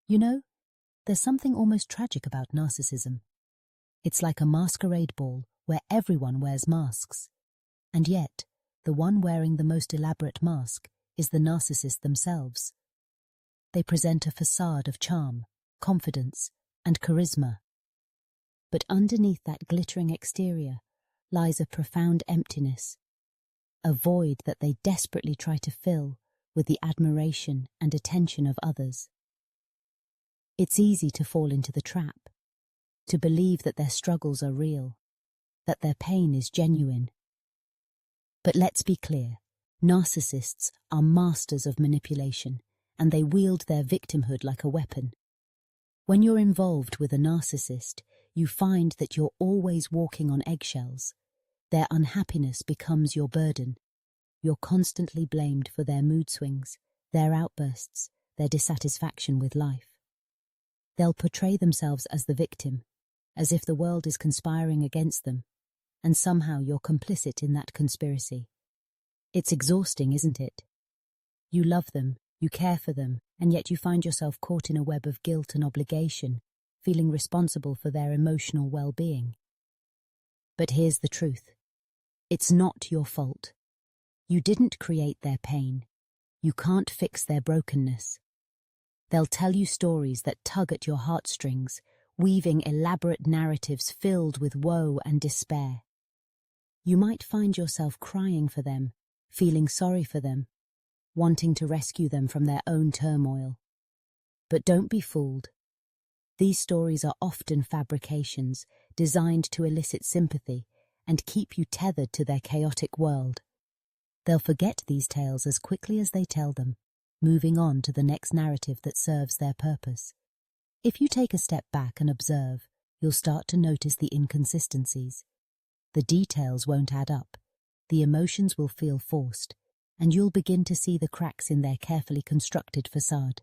You know, there's something almost tragic about narcissism. It's like a masquerade ball where everyone wears masks. And yet, the one wearing the most elaborate mask is the narcissist themselves. They present a façade of charm, confidence, and charisma. But underneath that glittering exterior lies a profound emptiness, a void that they desperately try to fill with the admiration and attention of others. It's easy to fall into the trap, to believe that their struggles are real, that their pain is genuine. But let's be clear, narcissists are masters of manipulation, and they wield their victimhood like a weapon. When you're involved with a narcissist, you find that you're always walking on eggshells. Their unhappiness becomes your burden. You're constantly blamed for their mood swings, their outbursts, their dissatisfaction with life. They'll portray themselves as the victim, as if the world is conspiring against them, and somehow you're complicit in that conspiracy. It's exhausting, isn't it? You love them, you care for them, and yet you find yourself caught in a web of guilt and obligation, feeling responsible for their emotional well-being. But here's the truth. It's not your fault. You didn't create their pain. You can't fix their brokenness. They'll tell you stories that tug at your heartstrings, weaving elaborate narratives filled with woe and despair. You might find yourself crying for them, feeling sorry for them, wanting to rescue them from their own turmoil. But don't be fooled. These stories are often fabrications designed to elicit sympathy and keep you tethered to their chaotic world. They'll forget these tales as quickly as they tell them, moving on to the next narrative that serves their purpose. If you take a step back and observe, you'll start to notice the inconsistencies. The details won't add up, the emotions will feel forced, and you'll begin to see the cracks in their carefully constructed façade.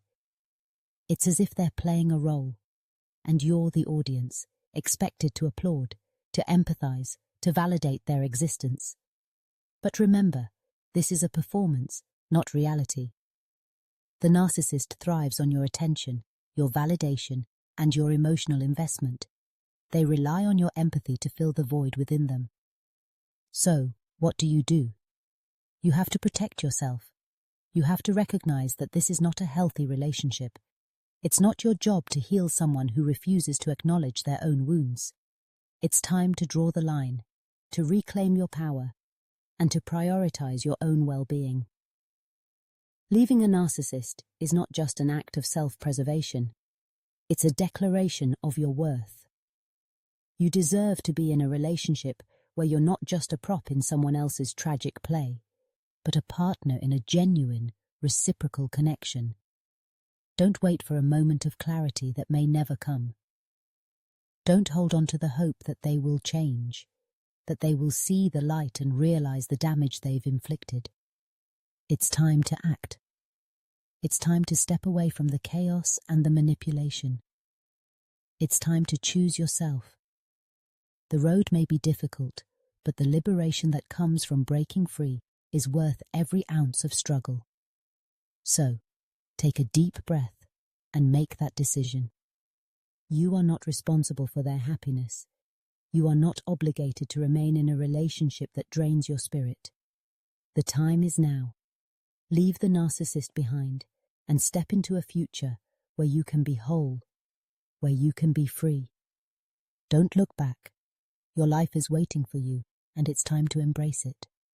It's as if they're playing a role, and you're the audience, expected to applaud, to empathize, to validate their existence. But remember, this is a performance, not reality. The narcissist thrives on your attention, your validation, and your emotional investment. They rely on your empathy to fill the void within them. So, what do? You have to protect yourself. You have to recognize that this is not a healthy relationship. It's not your job to heal someone who refuses to acknowledge their own wounds. It's time to draw the line, to reclaim your power, and to prioritize your own well-being. Leaving a narcissist is not just an act of self-preservation. It's a declaration of your worth. You deserve to be in a relationship where you're not just a prop in someone else's tragic play, but a partner in a genuine, reciprocal connection. Don't wait for a moment of clarity that may never come. Don't hold on to the hope that they will change, that they will see the light and realize the damage they've inflicted. It's time to act. It's time to step away from the chaos and the manipulation. It's time to choose yourself. The road may be difficult, but the liberation that comes from breaking free is worth every ounce of struggle. So, take a deep breath and make that decision. You are not responsible for their happiness. You are not obligated to remain in a relationship that drains your spirit. The time is now. Leave the narcissist behind and step into a future where you can be whole, where you can be free. Don't look back. Your life is waiting for you, and it's time to embrace it.